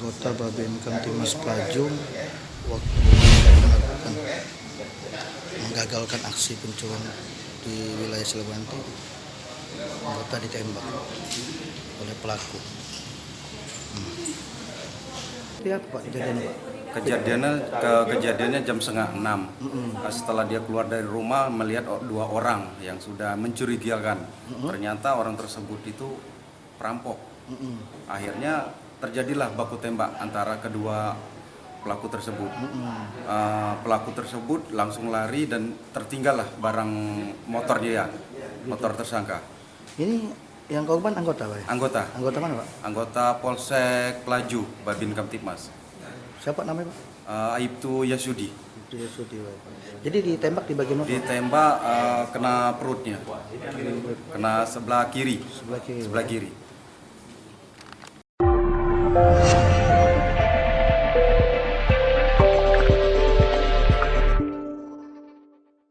anggota Babin Kamtimas Pelajung waktu melakukan menggagalkan aksi pencurian di wilayah Selewanti. Anggota ditembak oleh pelaku. Itu apa kejadian, Pak? Kejadiannya jam 5:30. Setelah dia keluar dari rumah melihat dua orang yang sudah mencurigakan. Ternyata orang tersebut itu perampok. Akhirnya terjadilah baku tembak antara kedua pelaku tersebut. Pelaku tersebut langsung lari dan tertinggallah barang motor dia, motor tersangka. Ini yang korban anggota, Pak? Anggota Mana, Pak? Anggota Polsek Pelaju, Babin Kamtibmas. Siapa namanya, Pak? Aibtu Yasudi. Jadi ditembak di bagian mana? Ditembak kena perutnya, kena sebelah kiri. Sebelah kiri. Sebelah kiri.